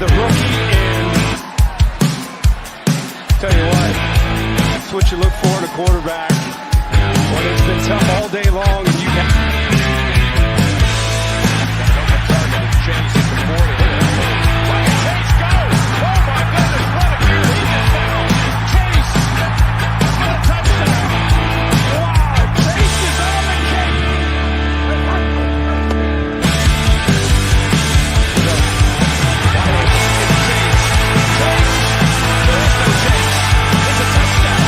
the rookie in. Tell you what, that's what you look for in a quarterback. When it's been tough all day long and you have Jess at the 40. Look at Chase go! Oh my goodness, what a year he has found! Chase for a touchdown! Wow, Chase is on the cake! Chase, there is no Chase. It's a touchdown.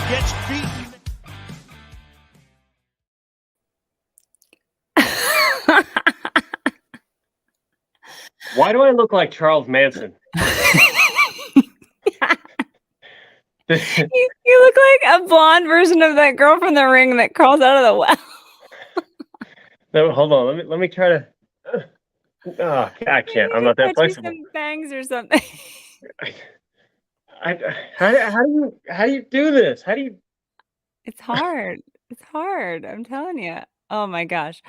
Gets beaten. Why do I look like Charles Manson? You look like a blonde version of that girl from The Ring that crawls out of the well. No, hold on. Let me try to. Oh, I can't. I'm not that flexible. Some bangs or something. How do you do this? How do you? It's hard. It's hard. I'm telling you. Oh my gosh.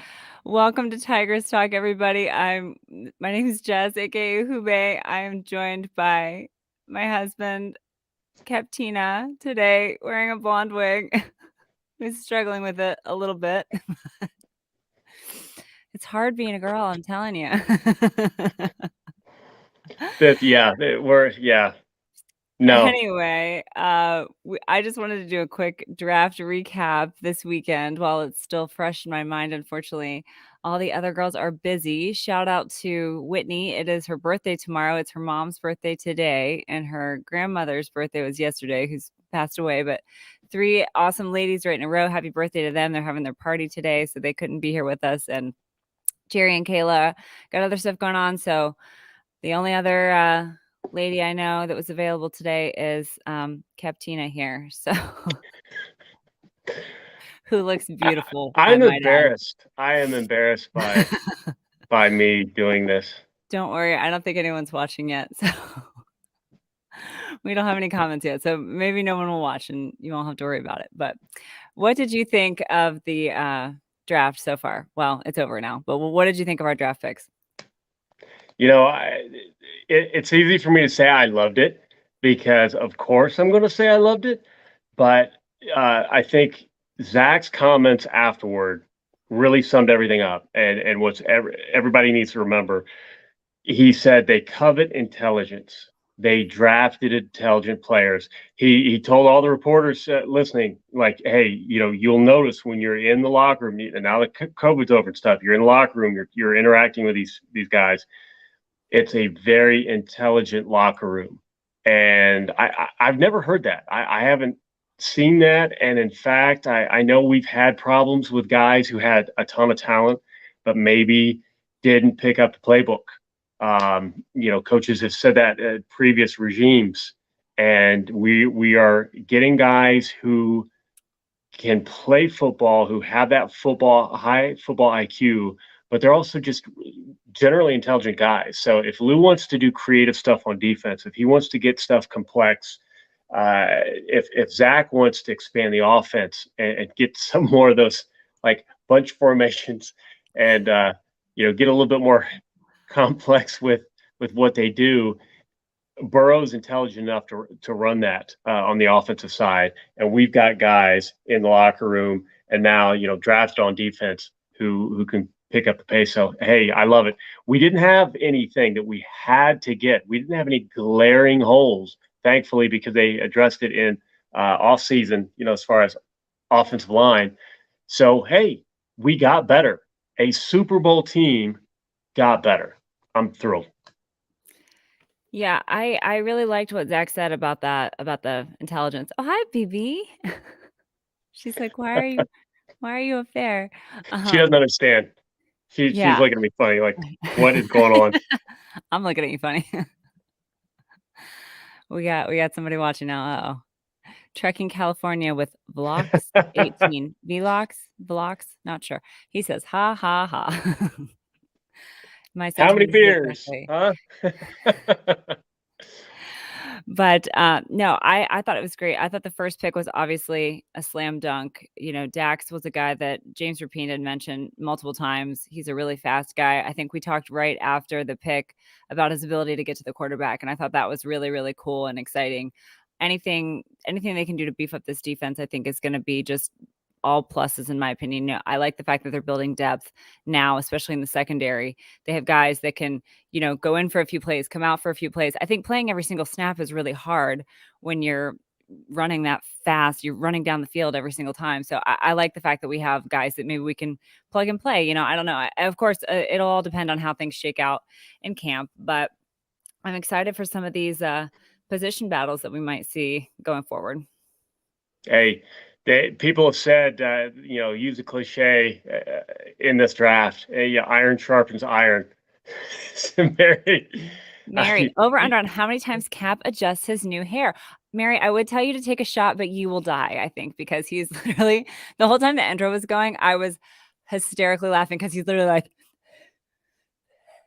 Welcome to Tigers Talk, everybody. My name is Jess, aka Hube. I am joined by my husband, Captina, today, wearing a blonde wig. Who's struggling with it a little bit. It's hard being a girl, I'm telling you. No. Anyway, I just wanted to do a quick draft recap this weekend while it's still fresh in my mind. Unfortunately, all the other girls are busy. Shout out to Whitney. It is her birthday tomorrow. It's her mom's birthday today, and her grandmother's birthday was yesterday, who's passed away. But 3 awesome ladies right in a row. Happy birthday to them. They're having their party today, so they couldn't be here with us. And Jerry and Kayla got other stuff going on. So the only other lady I know that was available today is Captina here, so who looks beautiful. I'm embarrassed. I am embarrassed by me doing this. Don't worry, I don't think anyone's watching yet, so we don't have any comments yet. So maybe no one will watch, and you won't have to worry about it. But what did you think of the draft so far? Well, it's over now. But what did you think of our draft picks? You know, it's easy for me to say I loved it because, of course, I'm going to say I loved it. But I think Zach's comments afterward really summed everything up. And what's everybody needs to remember, he said they covet intelligence. They drafted intelligent players. He told all the reporters listening, like, hey, you'll notice when you're in the locker room, and now that COVID's over and stuff, you're in the locker room, you're interacting with these guys. It's a very intelligent locker room. And I've never heard that. I haven't seen that. And in fact, I know we've had problems with guys who had a ton of talent, but maybe didn't pick up the playbook. Coaches have said that at previous regimes. And we are getting guys who can play football, who have that high football IQ, but they're also just generally intelligent guys. So if Lou wants to do creative stuff on defense, if he wants to get stuff complex, if Zach wants to expand the offense and get some more of those like bunch formations and get a little bit more complex with what they do, Burrow's intelligent enough to run that on the offensive side. And we've got guys in the locker room and now, drafted on defense who can pick up the pace. So, hey, I love it. We didn't have anything that we had to get. We didn't have any glaring holes, thankfully, because they addressed it in off season, as far as offensive line. So, hey, we got better. A Super Bowl team got better. I'm thrilled. Yeah, I really liked what Zach said about that, about the intelligence. Oh, hi, BB. She's like, why are you up there? She doesn't understand. She's looking at me funny, like, what is going on? I'm looking at you funny. We got somebody watching now. Uh-oh. Trekking California with Vlogs 18. Vlogs, not sure. He says, ha, ha, ha. My How many sentiments is beers? exactly. Huh? But no, I thought it was great. I thought the first pick was obviously a slam dunk. You know, Dax was a guy that James Rapine had mentioned multiple times. He's a really fast guy. I think we talked right after the pick about his ability to get to the quarterback, and I thought that was really, really cool and exciting. Anything they can do to beef up this defense, I think, is going to be just all pluses in my opinion. You know, I like the fact that they're building depth now, especially in the secondary. They have guys that can, you know, go in for a few plays, come out for a few plays. I think playing every single snap is really hard when you're running that fast. You're running down the field every single time. So I like the fact that we have guys that maybe we can plug and play. You know, I don't know. Of course, it'll all depend on how things shake out in camp, but I'm excited for some of these position battles that we might see going forward. Hey, people have said, you know, use a cliche in this draft. Yeah, iron sharpens iron. So, Mary, over under on how many times Cap adjusts his new hair. Mary, I would tell you to take a shot, but you will die, I think, because he's literally the whole time the intro was going, I was hysterically laughing because he's literally like,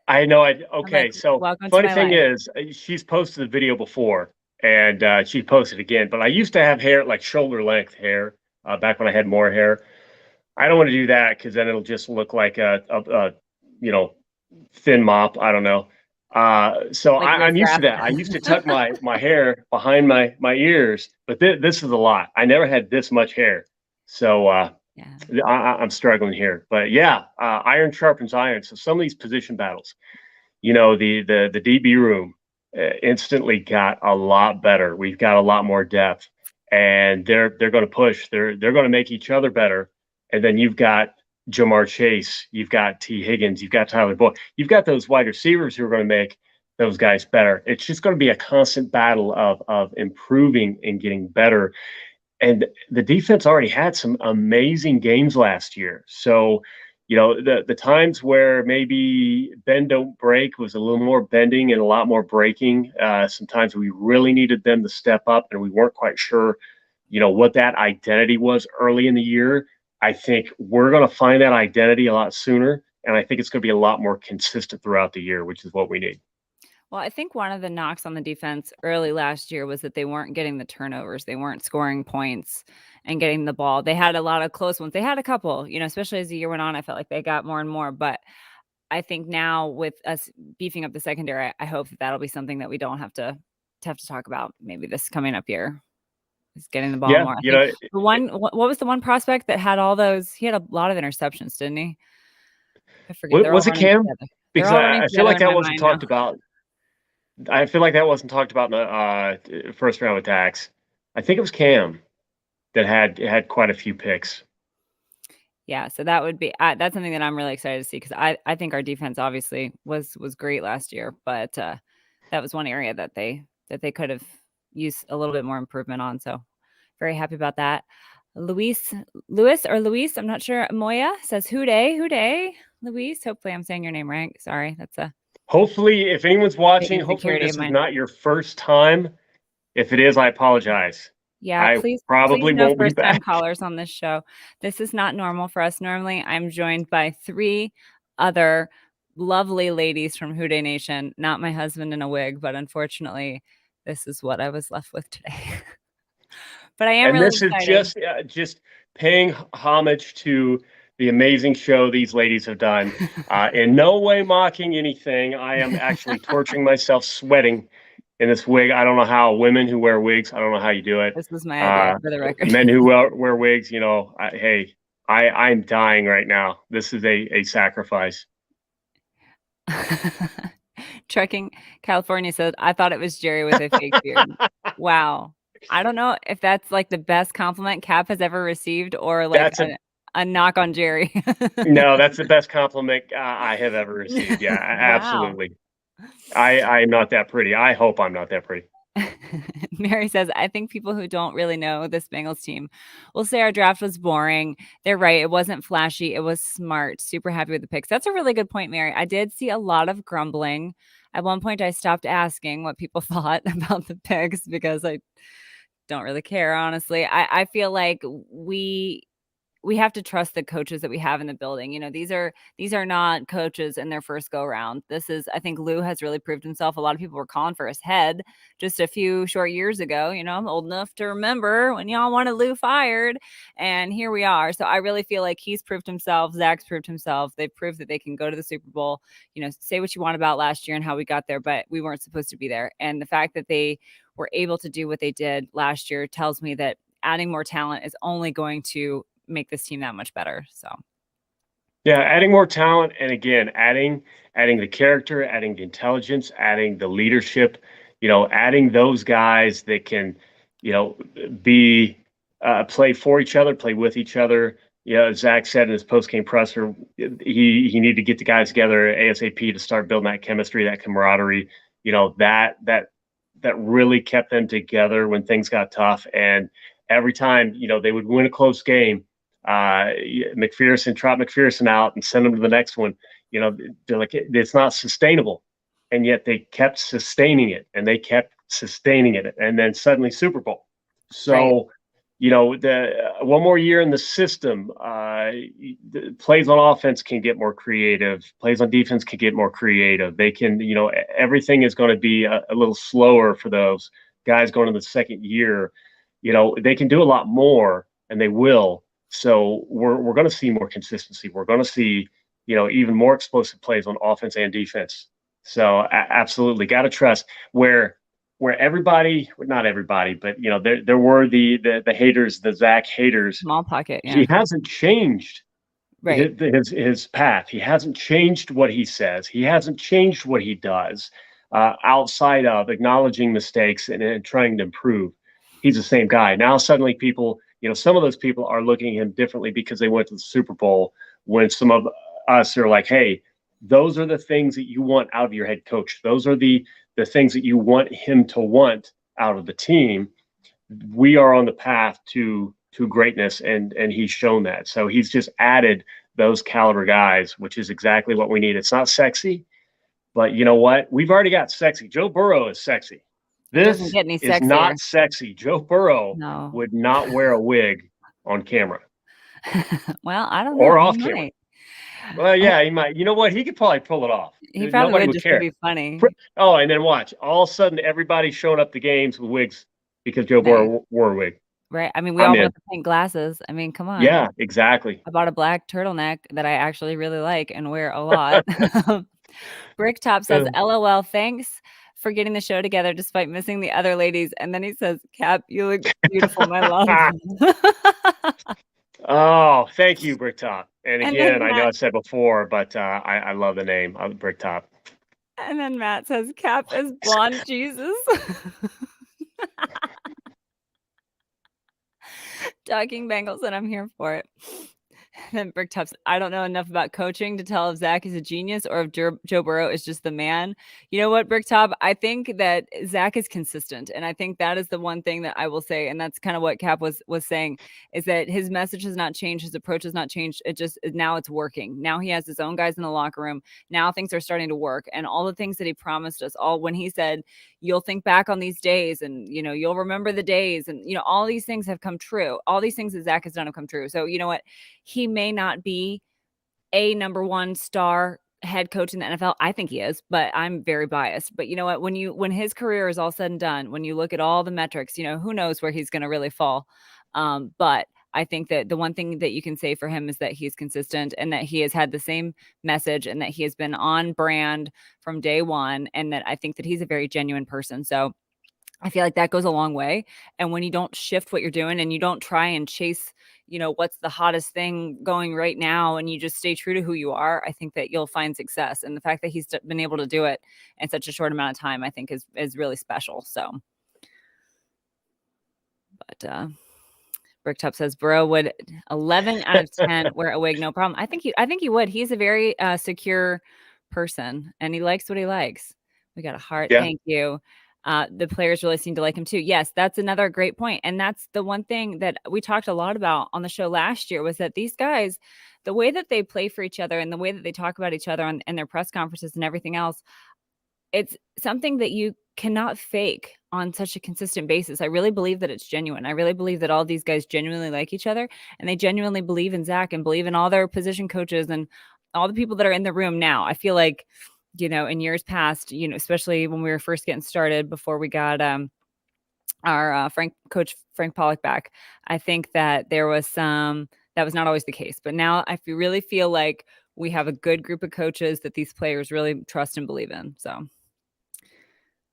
I know. like, So welcome to funny my thing life. is, she's posted the video before, and she posted again. But I used to have hair like shoulder length hair back when I had more hair. I don't want to do that because then it'll just look like a you know, thin mop. I don't know. So Like I'm used to riffraff. that. I used to tuck my hair behind my ears, but this is a lot. I never had this much hair, so Yeah. I'm struggling here. But yeah, iron sharpens iron. So some of these position battles, you know, the DB room instantly got a lot better. We've got a lot more depth, and they're going to push. They're going to make each other better. And then you've got Jamar Chase, you've got T. Higgins, you've got Tyler Boyd, you've got those wide receivers who are going to make those guys better. It's just going to be a constant battle of improving and getting better. And the defense already had some amazing games last year. So, you know, the times where maybe bend don't break was a little more bending and a lot more breaking. Sometimes we really needed them to step up, and we weren't quite sure, you know, what that identity was early in the year. I think we're going to find that identity a lot sooner, and I think it's going to be a lot more consistent throughout the year, which is what we need. Well, I think one of the knocks on the defense early last year was that they weren't getting the turnovers. They weren't scoring points and getting the ball. They had a lot of close ones. They had a couple, you know, especially as the year went on. I felt like they got more and more. But I think now with us beefing up the secondary, I hope that that'll be something that we don't have to talk about maybe this coming up year. Is getting the ball Yeah, more. I you think know, the one. What was the one prospect that had all those? He had a lot of interceptions, didn't he? I forget. They're all was it running Cam? together. They're Because all running I feel together like in that my wasn't mind now. talked about. I feel like that wasn't talked about in the first round attacks. I think it was Cam that had quite a few picks. Yeah, so that would be that's something that I'm really excited to see because I think our defense obviously was great last year, but that was one area that they could have used a little bit more improvement on. So very happy about that. Luis, I'm not sure. Moya says Hooday. Luis, hopefully I'm saying your name right. Sorry, that's a Hopefully, if anyone's big watching, hopefully insecurity of this is mine. not your first time. If it is, I apologize. Yeah, I please probably no won't be first time back. callers on this show. This is not normal for us. Normally, I'm joined by 3 other lovely ladies from Houday Nation, not my husband in a wig, but unfortunately, this is what I was left with today. But I am And really this is excited. just paying homage to the amazing show these ladies have done. In no way mocking anything. I am actually torturing myself, sweating in this wig. I don't know how women who wear wigs. I don't know how you do it. This was my idea for the record. Men who wear wigs. You know, hey, I'm dying right now. This is a sacrifice. Trekking California said, I thought it was Jerry with a fake beard. Wow. I don't know if that's like the best compliment Cap has ever received or like That's a knock on Jerry. no, that's the best compliment I have ever received. Yeah, Wow. absolutely. I'm not that pretty. I hope I'm not that pretty. Mary says, I think people who don't really know this Bengals team will say our draft was boring. They're right. It wasn't flashy. It was smart. Super happy with the picks. That's a really good point, Mary. I did see a lot of grumbling. At one point, I stopped asking what people thought about the picks because I don't really care, honestly. I feel like we have to trust the coaches that we have in the building. You know, these are not coaches in their first go round. This is, I think Lou has really proved himself. A lot of people were calling for his head just a few short years ago. You know, I'm old enough to remember when y'all wanted Lou fired, and here we are. So I really feel like he's proved himself. Zach's proved himself. They've proved that they can go to the Super Bowl. You know, say what you want about last year and how we got there, but we weren't supposed to be there. And the fact that they were able to do what they did last year tells me that adding more talent is only going to make this team that much better. So yeah, adding more talent, and again, adding the character, adding the intelligence, adding the leadership, adding those guys that can, be play for each other, play with each other. Zach said in his post-game presser, he needed to get the guys together ASAP to start building that chemistry, that camaraderie. That really kept them together when things got tough. And every time, they would win a close game, trot McPherson out and send them to the next one. They're like, it's not sustainable. And yet they kept sustaining it, and they kept sustaining it. And then suddenly Super Bowl. So, right. The one more year in the system, the plays on offense can get more creative. Plays on defense can get more creative. They can, everything is going to be a little slower for those guys going into the second year. They can do a lot more, and they will. So we're going to see more consistency. We're going to see, even more explosive plays on offense and defense. So absolutely got to trust where everybody, not everybody, but there were the haters, the Zach haters. Small pocket. Yeah. He hasn't changed right. his path. He hasn't changed what he says. He hasn't changed what he does outside of acknowledging mistakes and trying to improve. He's the same guy. Now suddenly people, some of those people are looking at him differently because they went to the Super Bowl, when some of us are like, hey, those are the things that you want out of your head coach. Those are the things that you want him to want out of the team. We are on the path to greatness, and he's shown that. So he's just added those caliber guys, which is exactly what we need. It's not sexy, but you know what? We've already got sexy. Joe Burrow is sexy. This is not sexy. Joe Burrow would not wear a wig on camera. Well, I don't know. Or off camera. Well, yeah, he might. You know what? He could probably pull it off. He probably would just care. Be funny. Oh, and then watch. All of a sudden, everybody's showing up to games with wigs because Joe Burrow wore a wig. Right. I mean, we all want the pink glasses. I mean, come on. Yeah, exactly. I bought a black turtleneck that I actually really like and wear a lot. Bricktop says, LOL, thanks for getting the show together despite missing the other ladies. And then he says, Cap, you look beautiful, my love. Oh, thank you, Bricktop. And again, I know I said before, but I love the name of Bricktop. And then Matt says, Cap is blonde Jesus. Talking Bengals, and I'm here for it. Then Bricktop's, I don't know enough about coaching to tell if Zach is a genius or if Joe Burrow is just the man. You know what, Bricktop? I think that Zach is consistent. And I think that is the one thing that I will say. And that's kind of what Cap was saying, is that his message has not changed. His approach has not changed. Now it's working. Now he has his own guys in the locker room. Now things are starting to work. And all the things that he promised us, all when he said, you'll think back on these days and, you'll remember the days. And, all these things have come true. All these things that Zach has done have come true. So you know what? He may not be a number one star head coach in the NFL. I think he is, but I'm very biased. But you know what? When his career is all said and done, when you look at all the metrics, who knows where he's going to really fall. But I think that the one thing that you can say for him is that he's consistent and that he has had the same message and that he has been on brand from day one. And that I think that he's a very genuine person. So I feel like that goes a long way. And when you don't shift what you're doing and you don't try and chase, what's the hottest thing going right now, and you just stay true to who you are, I think that you'll find success. And the fact that he's been able to do it in such a short amount of time, I think is really special. So, but Bricktop says Burrow would 11 out of 10 wear a wig, no problem. I think he would. He's a very secure person and he likes what he likes. We got a heart. Yeah. Thank you. The players really seem to like him too. Yes, that's another great point. And that's the one thing that we talked a lot about on the show last year, was that these guys, the way that they play for each other and the way that they talk about each other in their press conferences and everything else, it's something that you cannot fake on such a consistent basis. I really believe that it's genuine. I really believe that all these guys genuinely like each other, and they genuinely believe in Zach and believe in all their position coaches and all the people that are in the room now. I feel like, in years past, especially when we were first getting started before we got our coach Frank Pollock back, I think that there was that was not always the case. But now I really feel like we have a good group of coaches that these players really trust and believe in. So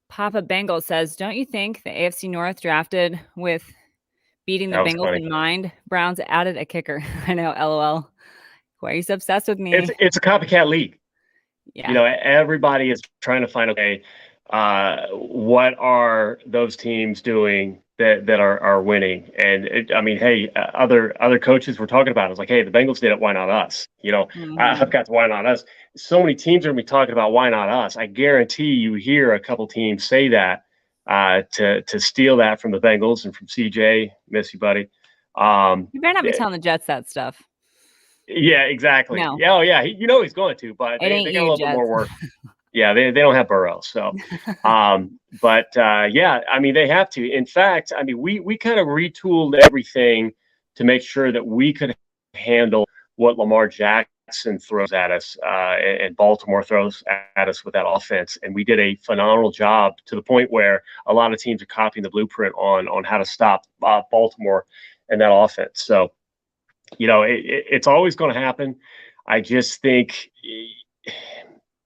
Papa Bengal says, don't you think the AFC North drafted with beating the Bengals in mind? Browns added a kicker. I know, LOL. Why are you so obsessed with me? It's a copycat league. Yeah. Everybody is trying to find, okay, what are those teams doing that are winning? And other coaches were talking about it. It's like, hey, the Bengals did it. Why not us? I've got why not us? So many teams are going to be talking about why not us. I guarantee you hear a couple teams say that to steal that from the Bengals and from CJ. Miss you, buddy. You better not be telling the Jets that stuff. Yeah, exactly. No. Yeah, he's going to, but they got a little bit more work. Yeah, they don't have Burrow, so they have to. In fact, we kind of retooled everything to make sure that we could handle what Lamar Jackson throws at us and Baltimore throws at us with that offense. And we did a phenomenal job to the point where a lot of teams are copying the blueprint on how to stop Baltimore and that offense. So, it's always going to happen. I just think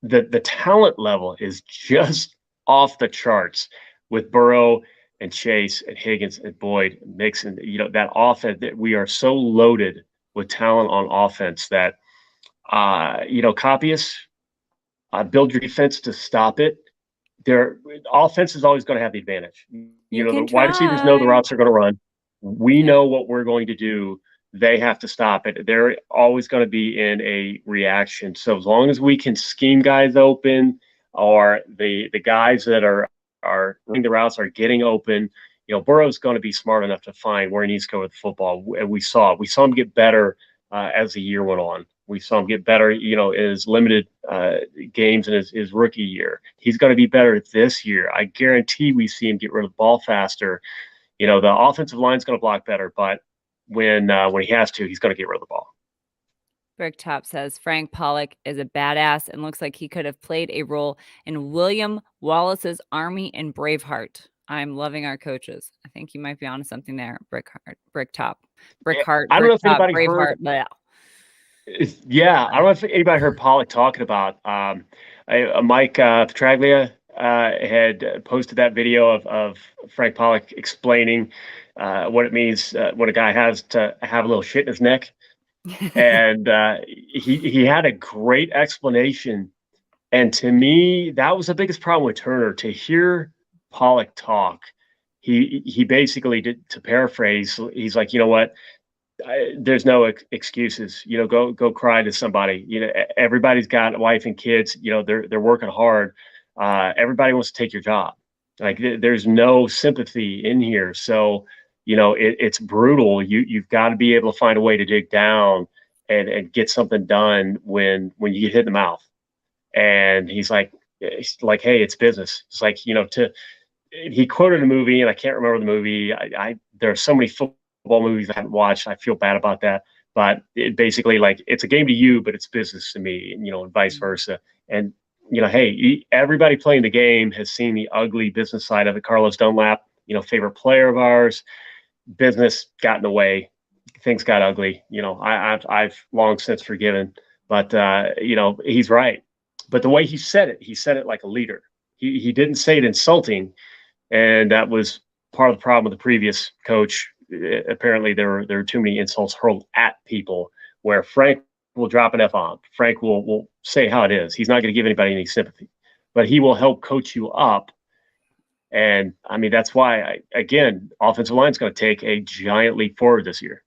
the talent level is just off the charts with Burrow and Chase and Higgins and Boyd and Mixon. That offense, that we are so loaded with talent on offense that copyists, build your defense to stop it. Their offense is always going to have the advantage. The wide receivers know the routes are going to run. We know what we're going to do. They have to stop it. They're always going to be in a reaction. So as long as we can scheme guys open, or the guys that are running the routes are getting open, Burrow's going to be smart enough to find where he needs to go with the football. And we saw him get better as the year went on. We saw him get better, in his limited games in his rookie year. He's going to be better this year. I guarantee we see him get rid of the ball faster. The offensive line's going to block better, but when he has to, he's going to get rid of the ball. Bricktop says Frank Pollock is a badass and looks like he could have played a role in William Wallace's Army and Braveheart. I'm loving our coaches. I think you might be onto something there, Bricktop. Brickheart. I don't know if anybody Braveheart. heard. I don't know if anybody heard Pollock talking about. Mike Petraglia had posted that video of Frank Pollock explaining what it means when a guy has to have a little shit in his neck. And he had a great explanation. And to me, that was the biggest problem with Turner. To hear Pollock talk, he basically did, to paraphrase, he's like, you know what? There's no excuses. Go cry to somebody. Everybody's got a wife and kids. They're working hard. Everybody wants to take your job. Like there's no sympathy in here. So it's brutal. You've got to be able to find a way to dig down and get something done when you get hit in the mouth. And he's like, hey, it's business. It's like, he quoted a movie, and I can't remember the movie. There are so many football movies I haven't watched. I feel bad about that. But it basically, like, it's a game to you, but it's business to me, and vice versa. And, hey, everybody playing the game has seen the ugly business side of it. Carlos Dunlap, favorite player of ours. Business got in the way. Things got ugly. I've long since forgiven. But, he's right. But the way he said it like a leader. He didn't say it insulting. And that was part of the problem with the previous coach. Apparently, there were too many insults hurled at people, where Frank will drop an F-bomb. Frank will say how it is. He's not going to give anybody any sympathy. But he will help coach you up. And, that's why, offensive line is going to take a giant leap forward this year.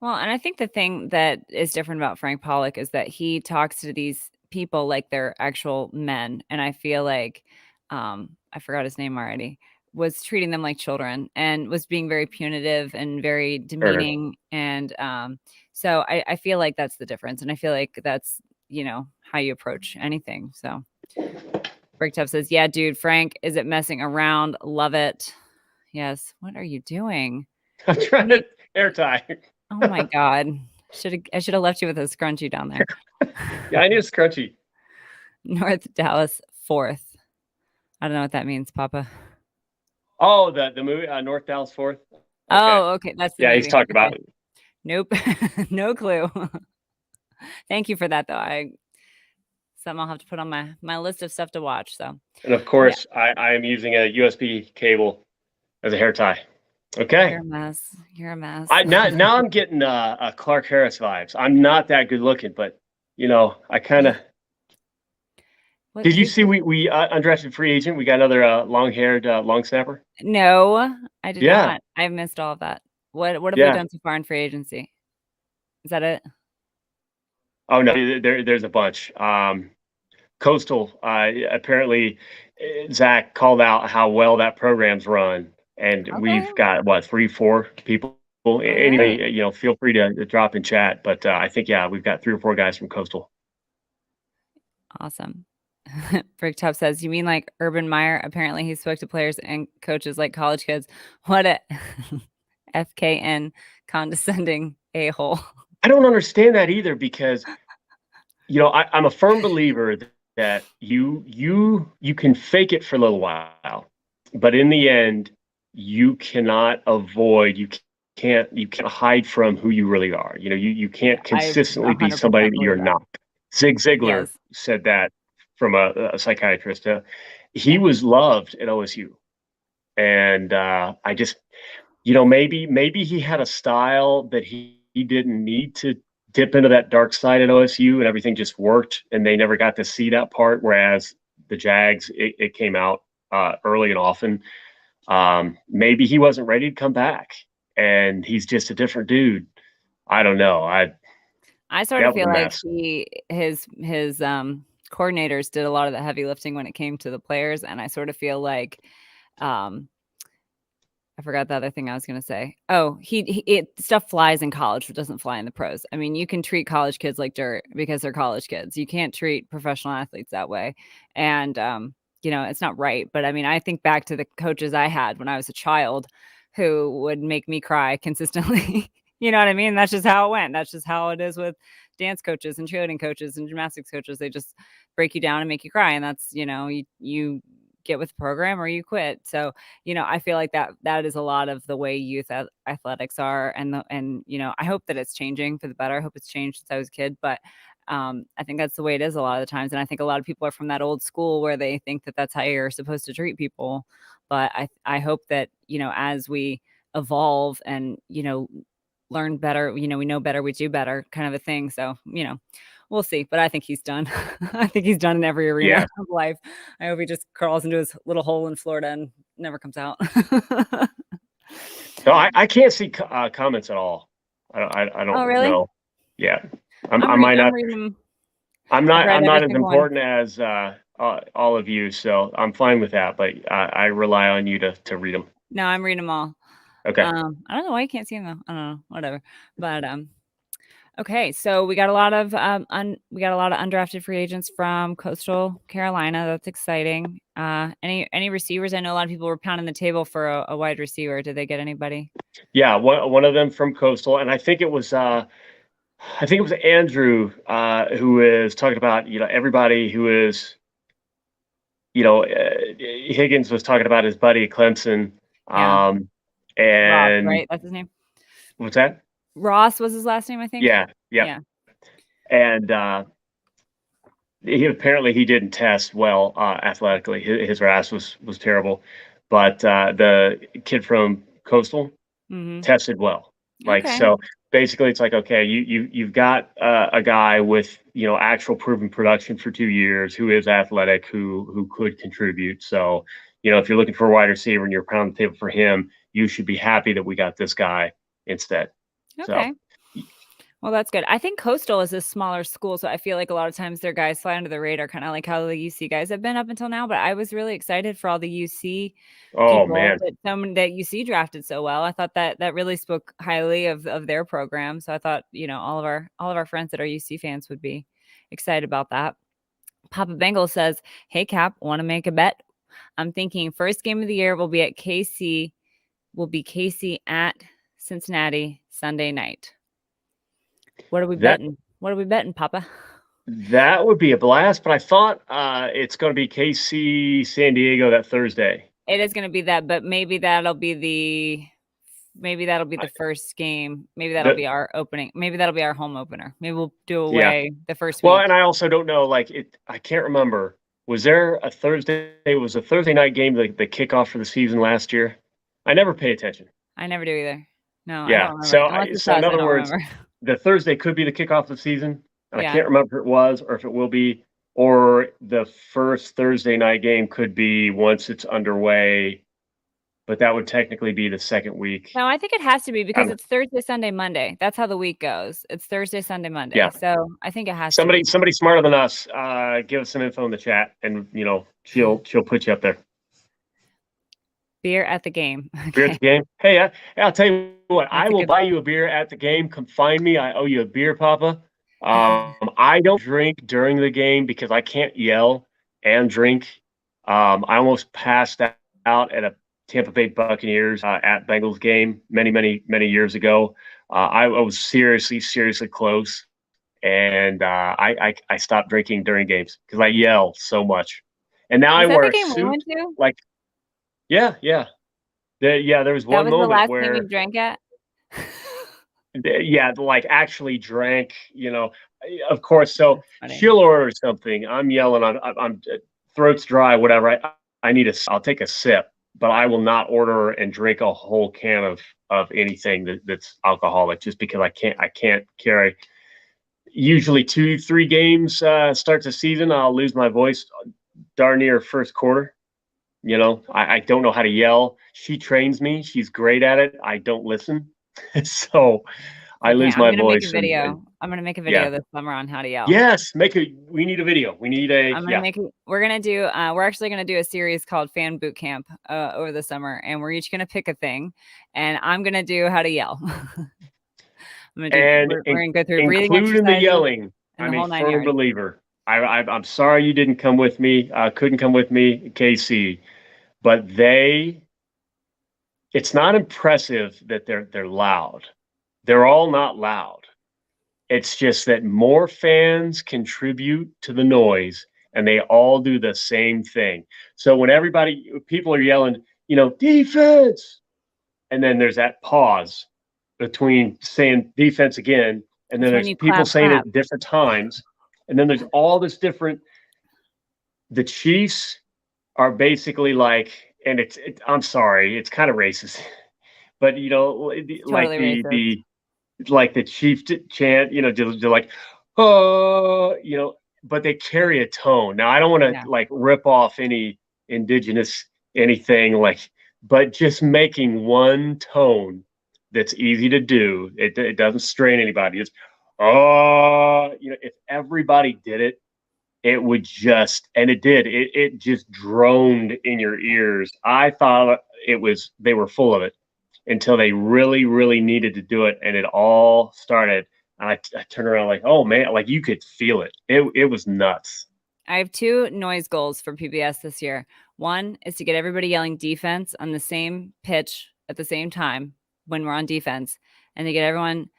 Well, and I think the thing that is different about Frank Pollock is that he talks to these people like they're actual men. And I feel like, I forgot his name already, was treating them like children and was being very punitive and very demeaning. Sure. And so I feel like that's the difference. And I feel like that's, how you approach anything. So Bricktop says, yeah, dude, Frank, is it messing around? Love it. Yes. What are you doing? I'm trying to hair tie. Oh my God. I should have left you with a scrunchie down there. Yeah, I need a scrunchie. North Dallas 4th. I don't know what that means, Papa. Oh, the movie North Dallas 4th. Okay. Oh, okay. That's the movie. He's talking about it. Nope. No clue. Thank you for that, though. Something I'll have to put on my list of stuff to watch. So, and of course, I am using a USB cable as a hair tie. Okay. You're a mess. You're a mess. Now I'm getting Clark Harris vibes. I'm not that good looking, but I kind of. Did you see we undrafted free agent? We got another long-haired long snapper. No, I did not. I missed all of that. What have we done so far in free agency? Is that it? Oh no, there's a bunch. Coastal, apparently, Zach called out how well that program's run, and we've got 3-4 people. Anyway, feel free to drop in chat, but I think we've got 3 or 4 guys from Coastal. Awesome. Bricktop says, you mean like Urban Meyer? Apparently he spoke to players and coaches like college kids. What a FKN condescending a-hole. I don't understand that either, because I'm a firm believer that you can fake it for a little while, but in the end you cannot hide from who you really are. You can't consistently be somebody that you're not. Zig Ziglar said that from a psychiatrist. He was loved at OSU, and I just maybe he had a style that he didn't need to dip into that dark side at OSU, and everything just worked, and they never got to see that part. Whereas the Jags, it came out early and often. Maybe he wasn't ready to come back, and he's just a different dude. I don't know. I sort of feel like his coordinators did a lot of the heavy lifting when it came to the players, and I sort of feel like I forgot the other thing I was going to say. Oh, stuff flies in college, but doesn't fly in the pros. I mean, you can treat college kids like dirt because they're college kids. You can't treat professional athletes that way. And, it's not right. But I mean, I think back to the coaches I had when I was a child who would make me cry consistently. You know what I mean? That's just how it went. That's just how it is with dance coaches and cheerleading coaches and gymnastics coaches. They just break you down and make you cry. And that's, you get with the program or you quit. So, I feel like that is a lot of the way youth athletics are. And I hope that it's changing for the better. I hope it's changed since I was a kid, but I think that's the way it is a lot of the times. And I think a lot of people are from that old school where they think that that's how you're supposed to treat people. But I hope that, as we evolve and, learn better, we know better, we do better kind of a thing. So, we'll see, but I think he's done. I think he's done in every arena of life. I hope he just crawls into his little hole in Florida and never comes out. No, I can't see comments at all. I don't really? know. Yeah, I'm not as important as all of you, so I'm fine with that. But I rely on you to read them. No, I'm reading them all. Okay. I don't know why you can't see them though. I don't know. Whatever. But okay, so we got a lot of undrafted free agents from Coastal Carolina. That's exciting. Any receivers? I know a lot of people were pounding the table for a wide receiver. Did they get anybody? Yeah, one of them from Coastal, and I think it was Andrew who is talking about everybody who is Higgins was talking about his buddy at Clemson. And Ross, right? That's his name. What's that? Ross was his last name, I think. Yeah. And he didn't test well athletically. His RAS was terrible, but the kid from Coastal tested well. So basically, it's like, okay, you've got a guy with actual proven production for 2 years who is athletic, who could contribute. So if you're looking for a wide receiver and you're pounding the table for him, you should be happy that we got this guy instead. Okay. So. Well, that's good. I think Coastal is a smaller school, so I feel like a lot of times their guys fly under the radar, kind of like how the UC guys have been up until now. But I was really excited for all the UC people that UC drafted so well. I thought that really spoke highly of their program. So I thought all of our friends that are UC fans would be excited about that. Papa Bengal says, "Hey Cap, want to make a bet? I'm thinking first game of the year will be at KC. Will be KC at Cincinnati Sunday night. What are we betting? What are we betting, Papa?" That would be a blast, but I thought it's going to be KC San Diego that Thursday. It is going to be that, but maybe that'll be the first game. Maybe that'll be our opening. Maybe that'll be our home opener. Maybe we'll do away the first week. Well, and I also don't know, I can't remember. Was there a Thursday? It was a Thursday night game, the kickoff for the season last year. I never pay attention. I never do either. No, yeah. I don't remember. So in other words, the Thursday could be the kickoff of the season, and I can't remember if it was or if it will be, or the first Thursday night game could be once it's underway, but that would technically be the second week. No, I think it has to be because it's Thursday, Sunday, Monday. That's how the week goes. It's Thursday, Sunday, Monday. Yeah. So I think it has to be. Somebody smarter than us, give us some info in the chat, and she'll put you up there. Beer at the game. Okay. Beer at the game. Hey, I'll tell you what. I will buy you a beer at the game. Come find me. I owe you a beer, Papa. I don't drink during the game because I can't yell and drink. I almost passed out at a Tampa Bay Buccaneers at Bengals game many years ago. I was seriously close, and I stopped drinking during games because I yell so much. And now I wear a suit. Yeah. There was one moment where that was the last game you drank at. Yeah, actually drank. Of course. So she'll order something. I'm yelling. I'm throat's dry. Whatever. I'll take a sip, but I will not order and drink a whole can of anything that's alcoholic, just because I can't carry. Usually 2-3 games starts the season, I'll lose my voice darn near first quarter. I don't know how to yell. She trains me. She's great at it. I don't listen. So I lose my voice. I'm going to make a video this summer on how to yell. Yes. We need a video. We need a, we're actually going to do a series called Fan Boot Camp over the summer, and we're each going to pick a thing, and I'm going to do how to yell. We're going to go through breathing exercises. Including the yelling. I'm a firm believer. I'm sorry you didn't come with me. Couldn't come with me, KC. But it's not impressive that they're loud. They're all not loud. It's just that more fans contribute to the noise, and they all do the same thing. So when people are yelling, defense, and then there's that pause between saying defense again, and then there's people saying it at different times, and then there's all this different. The Chiefs are basically and I'm sorry, it's kind of racist, but the Chief chant, they're like, oh, but they carry a tone. Now I don't want to rip off any indigenous anything, but just making one tone that's easy to do. It doesn't strain anybody. It's if everybody did it, it would just, and it did, it just droned in your ears. I thought they were full of it until they really needed to do it. And it all started. And I turned around oh man, you could feel it. It was nuts. I have 2 noise goals for PBS this year. One is to get everybody yelling defense on the same pitch at the same time when we're on defense, and to get everyone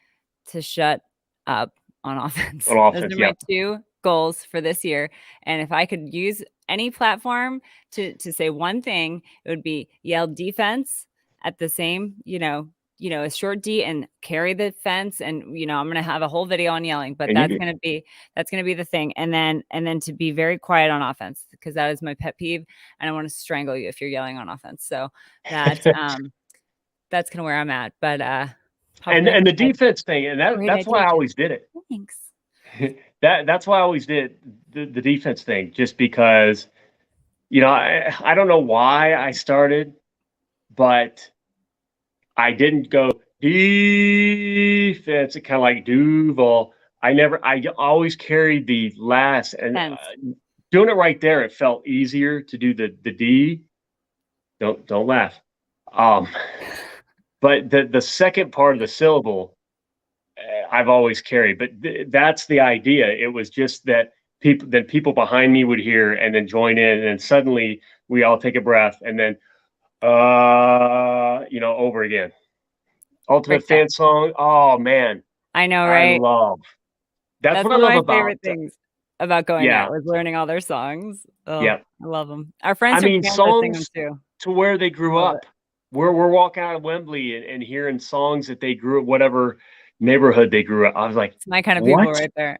to shut up on offense. Those are my 2 goals for this year. And if I could use any platform to say one thing, it would be yell defense at the same, a short D, and carry the fence. And, I'm going to have a whole video on yelling, but that's going to be the thing. And then to be very quiet on offense, because that is my pet peeve. And I want to strangle you if you're yelling on offense. So that's kind of where I'm at. But, and the defense thing, and that's why I always did it. Thanks. That's why I always did the defense thing, just because, I don't know why I started, but I didn't go defense, kind of like Duval. I always carried the last, and doing it right there, it felt easier to do the D. Don't laugh. But the second part of the syllable, I've always carried, but that's the idea. It was just that people behind me would hear and then join in, and then suddenly we all take a breath, and then over again. Ultimate Break that. fan song. Oh man, I know, I right? love. That's That's what I one of love my about. favorite things about going Yeah, there was learning all their songs. Oh, yeah. I love them. Our friends I from mean, Canada sing them songs too. to where they grew Love it. up. We're walking out of Wembley and hearing songs that they grew up, whatever neighborhood they grew up. I was like, It's my kind of people what? right there.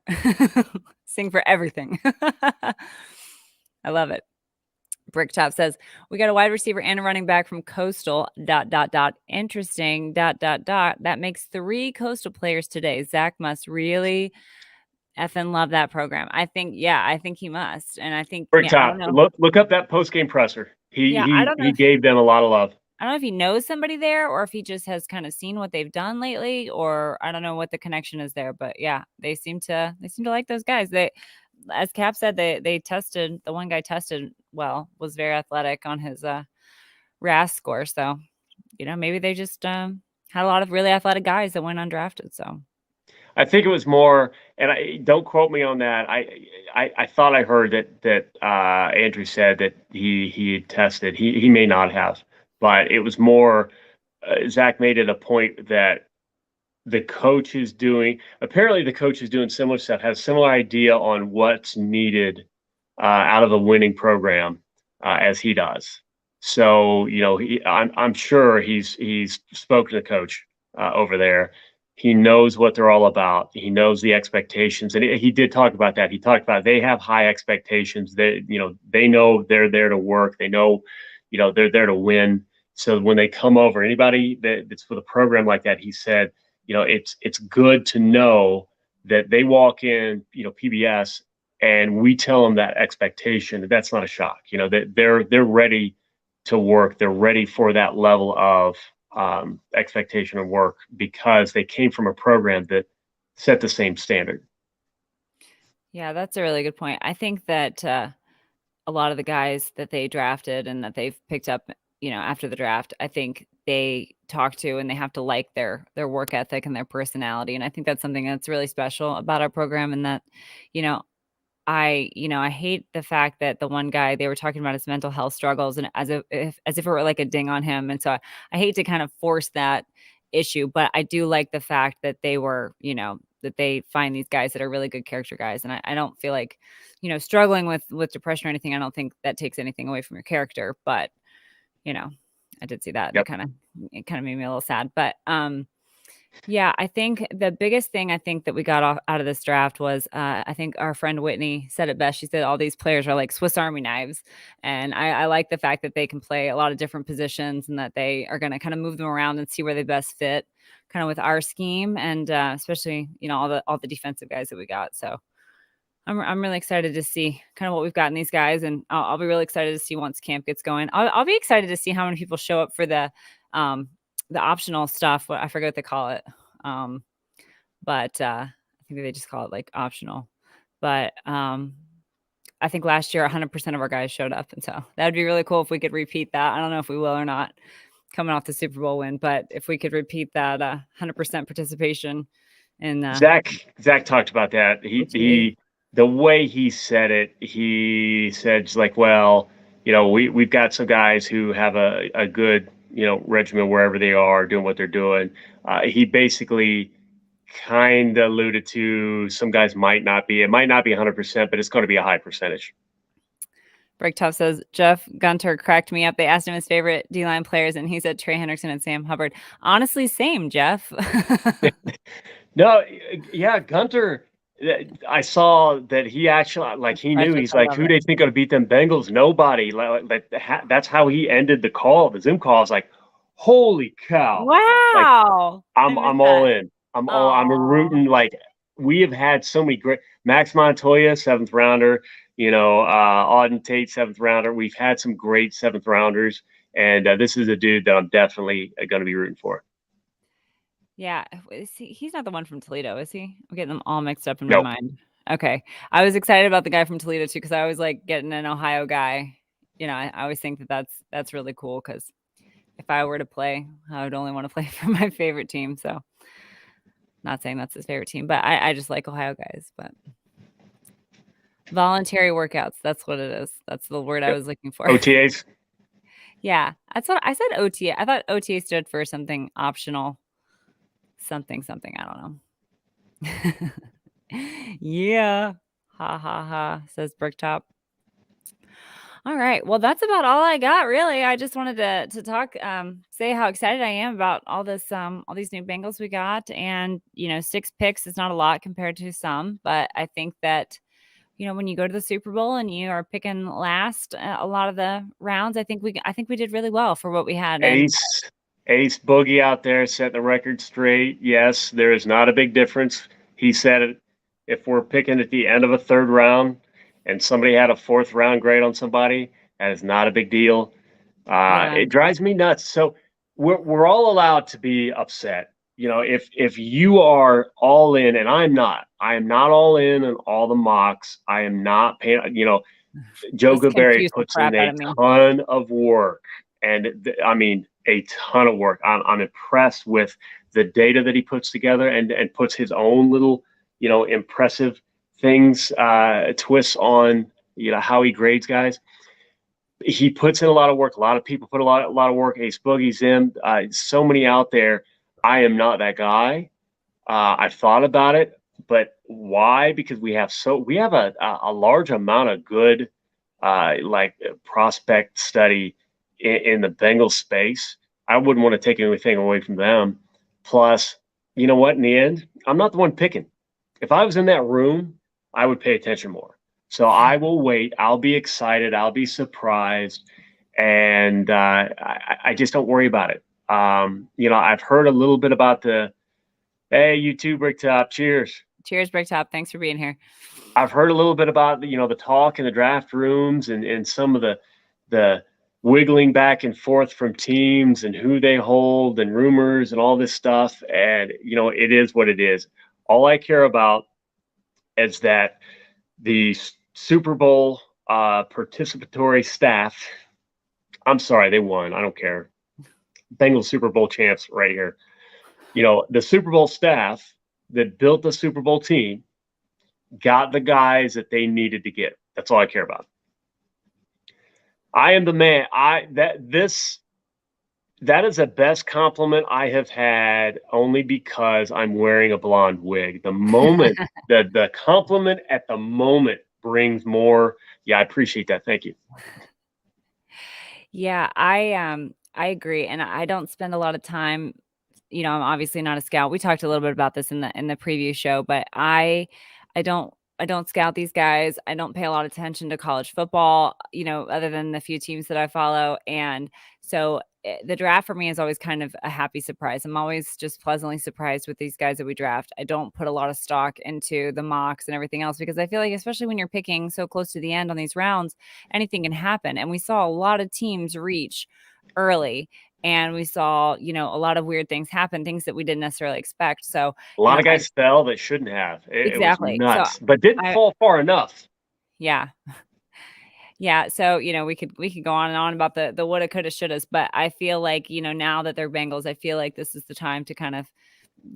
Sing for everything. I love it. Bricktop says, we got a wide receiver and a running back from Coastal, ... Interesting, ... That makes 3 Coastal players today. Zach must really effing love that program. I think he must. And I think, I don't Bricktop. know. Look up that post game presser. He Yeah, I don't know he gave them a lot of love. I don't know if he knows somebody there or if he just has kind of seen what they've done lately, or I don't know what the connection is there. But yeah, they seem to like those guys. They, as Cap said, they tested, the one guy tested well, was very athletic on his RAS score. So, maybe they just had a lot of really athletic guys that went undrafted. So I think it was more, and I don't quote me on that. I thought I heard that Andrew said that he had tested. He may not have, but it was more. Zach made it a point that the coach is doing. Apparently, the coach is doing similar stuff. Has a similar idea on what's needed out of a winning program as he does. So I'm sure he's spoken to the coach over there. He knows what they're all about. He knows the expectations, and he did talk about that. He talked about they have high expectations. They know they're there to work. They know, they're there to win. So when they come over, anybody that's with a program like that, he said, it's good to know that they walk in, PBS, and we tell them that expectation. That's not a shock. That they're ready to work. They're ready for that level of expectation of work because they came from a program that set the same standard. yeah, that's a really good point. I think that a lot of the guys that they drafted and that they've picked up, after the draft, I think they talk to and they have to like their work ethic and their personality. And I think that's something that's really special about our program. And that, you know, I hate the fact that the one guy, they were talking about his mental health struggles and as if it were like a ding on him. And so I hate to kind of force that issue, but I do like the fact that they were, that they find these guys that are really good character guys. And I don't feel like, struggling with depression or anything. I don't think that takes anything away from your character, but I did see that. Yep. It kind of made me a little sad, but yeah, I think the biggest thing I think that we got out of this draft was I think our friend Whitney said it best. She said all these players are like Swiss Army knives. And I like the fact that they can play a lot of different positions and that they are going to kind of move them around and see where they best fit kind of with our scheme. And especially, all the defensive guys that we got. So I'm really excited to see kind of what we've got in these guys. And I'll be really excited to see once camp gets going. I'll be excited to see how many people show up for the optional stuff. I forget what they call it. But I think they just call it like optional. But I think last year 100% of our guys showed up. And so that would be really cool if we could repeat that. I don't know if we will or not coming off the Super Bowl win, but if we could repeat that 100% participation. And Zach talked about that. The way he said it, he said just like, well, we've got some guys who have a good, regimen wherever they are doing what they're doing. He basically kind of alluded to some guys it might not be 100%, but it's going to be a high percentage. Bricktop says, Jeff Gunter cracked me up. They asked him his favorite D-line players, and he said Trey Hendrickson and Sam Hubbard. Honestly, same, Jeff. No, yeah, Gunter, I saw that he actually, like, he knew. He's like, who do they think going to beat them Bengals? Nobody. That's how he ended the call, the Zoom call. I was like, holy cow. Wow. Like, I'm all in. I'm rooting. Like, we have had so many great Max Montoya, 7th rounder, Auden Tate, 7th rounder. We've had some great 7th rounders, and this is a dude that I'm definitely going to be rooting for. Yeah. He's not the one from Toledo, is he? I'm getting them all mixed up in my mind. Okay. I was excited about the guy from Toledo too, because I always like getting an Ohio guy. I always think that's really cool, because if I were to play, I would only want to play for my favorite team. So not saying that's his favorite team, but I just like Ohio guys. But Voluntary workouts. That's what it is. That's the word I was looking for. OTAs. Yeah, that's what I said. OTA. I thought OTA stood for something optional. Something. I don't know. Yeah. Ha ha ha. Says Bricktop. All right. Well, that's about all I got, really. I just wanted to talk, say how excited I am about all these new Bengals we got, and 6 picks is not a lot compared to some, but I think that when you go to the Super Bowl and you are picking last a lot of the rounds, I think we did really well for what we had. And Ace Boogie out there set the record straight. Yes, there is not a big difference. He said it. If we're picking at the end of a third round and somebody had a fourth round grade on somebody, that is not a big deal. yeah, It drives me nuts. So we're all allowed to be upset. If you are all in, and I'm not, I am not all in on all the mocks. I am not paying. Joe this Goodberry confused the puts in crap out a of me. ton of work, and I mean a ton of work. I'm impressed with the data that he puts together and puts his own little impressive things, twists on how he grades guys. He puts in a lot of work. A lot of people put a lot of work. Ace Boogie's in. So many out there. I am not that guy. I've thought about it, but why? Because we have a large amount of good like prospect study in the Bengals space. I wouldn't want to take anything away from them. Plus, you know what? In the end, I'm not the one picking. If I was in that room, I would pay attention more. So I will wait. I'll be excited. I'll be surprised, and I just don't worry about it. I've heard a little bit about the hey, you too, Bricktop. Cheers. Cheers, Bricktop. Thanks for being here. I've heard a little bit about the talk in the draft rooms and some of the wiggling back and forth from teams and who they hold and rumors and all this stuff. And it is what it is. All I care about is that the Super Bowl participatory staff. I'm sorry, they won. I don't care. Bengals Super Bowl champs right here. The Super Bowl staff that built the Super Bowl team got the guys that they needed to get. That's all I care about. I am the man. That is the best compliment I have had, only because I'm wearing a blonde wig. The moment the compliment at the moment brings more. Yeah, I appreciate that. Thank you. Yeah, I agree, and I don't spend a lot of time. I'm obviously not a scout. We talked a little bit about this in the preview show, but I don't scout these guys. I don't pay a lot of attention to college football, other than the few teams that I follow. And so the draft for me is always kind of a happy surprise. I'm always just pleasantly surprised with these guys that we draft. I don't put a lot of stock into the mocks and everything else, because I feel like, especially when you're picking so close to the end on these rounds, anything can happen. And we saw a lot of teams reach early, and we saw, a lot of weird things happen, things that we didn't necessarily expect. So, A lot of guys fell that shouldn't have. It was exactly. So nuts, but didn't fall far enough. yeah. Yeah. So, we could go on and on about the woulda, coulda, shouldas, but I feel like, now that they're Bengals, I feel like this is the time to kind of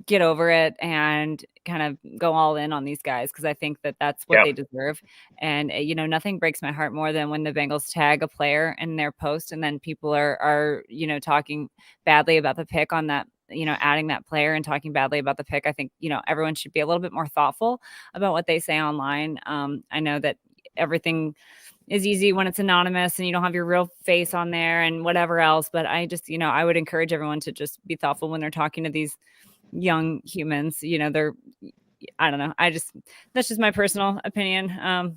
get over it and kind of go all in on these guys, because I think that that's what they deserve. And nothing breaks my heart more than when the Bengals tag a player in their post, and then people are talking badly about the pick on that, adding that player and talking badly about the pick. I think everyone should be a little bit more thoughtful about what they say online. I know that everything is easy when it's anonymous and you don't have your real face on there and whatever else, but I just I would encourage everyone to just be thoughtful when they're talking to these young humans. I don't know. That's just my personal opinion.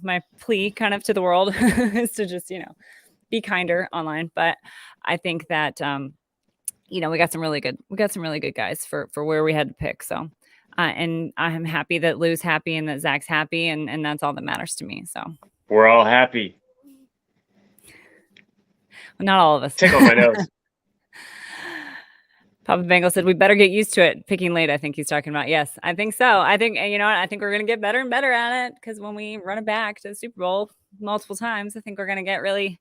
My plea kind of to the world is to just, be kinder online. But I think that, we got some really good guys for where we had to pick. So, and I'm happy that Lou's happy and that Zach's happy. And that's all that matters to me. So we're all happy. Well, not all of us. Tickle my nose. Papa Bengal said, we better get used to it. Picking late, I think he's talking about. Yes, I think so. I think, I think we're going to get better and better at it, because when we run it back to the Super Bowl multiple times, I think we're going to get really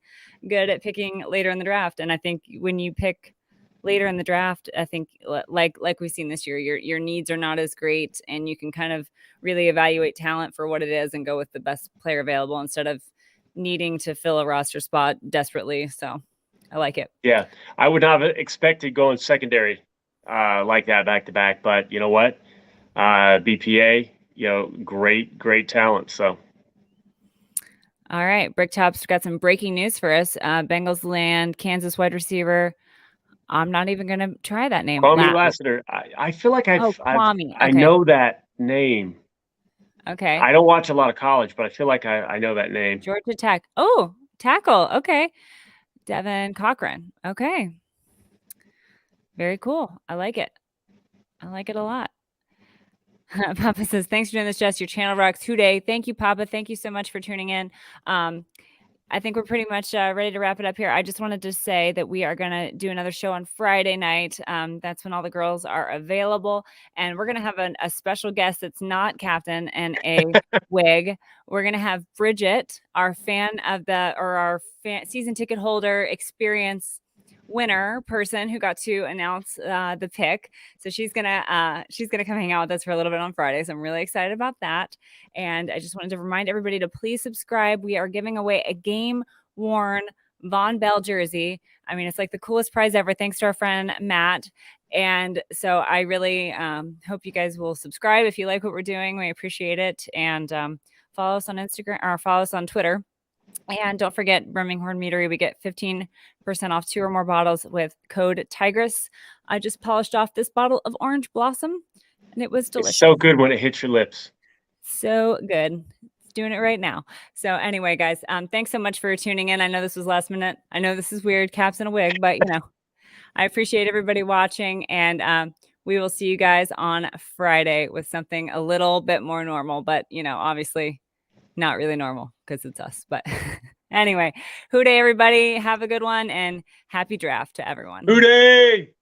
good at picking later in the draft. And I think when you pick later in the draft, I think like we've seen this year, your needs are not as great, and you can kind of really evaluate talent for what it is and go with the best player available instead of needing to fill a roster spot desperately. So I like it. Yeah, I would not have expected going secondary like that back to back, but you know what? BPA, great talent. So. All right, Bricktop's got some breaking news for us. Bengals land Kansas wide receiver. I'm not even going to try that name. Kwame Lassiter. I feel like Kwame. I Okay. know that name. Okay. I don't watch a lot of college, but I feel like I know that name. Georgia Tech. Oh, tackle. Okay. Devin Cochran. Okay. Very cool. I like it. I like it a lot. Papa says, thanks for doing this, Jess. Your channel rocks today. Thank you, Papa. Thank you so much for tuning in. I think we're pretty much ready to wrap it up here. I just wanted to say that we are going to do another show on Friday night. That's when all the girls are available. And we're going to have a special guest that's not Captain and a wig. We're going to have Bridget, our season ticket holder experience winner person who got to announce the pick. So she's gonna come hang out with us for a little bit on Friday. So I'm really excited about that. And I just wanted to remind everybody to please subscribe. We are giving away a game worn Von Bell jersey. I mean, it's like the coolest prize ever, thanks to our friend Matt. And so I really hope you guys will subscribe if you like what we're doing. We appreciate it. And follow us on Instagram or follow us on Twitter. And don't forget, Birmingham Meadery, we get 15% off 2 or more bottles with code Tigress. I just polished off this bottle of Orange Blossom, and it was delicious. It's so good when it hits your lips. So good. It's doing it right now. So anyway, guys, thanks so much for tuning in. I know this was last minute. I know this is weird, caps and a wig, but, I appreciate everybody watching, and we will see you guys on Friday with something a little bit more normal, but, obviously not really normal because it's us. But anyway, hoo day, everybody. Have a good one and happy draft to everyone. Hoo day!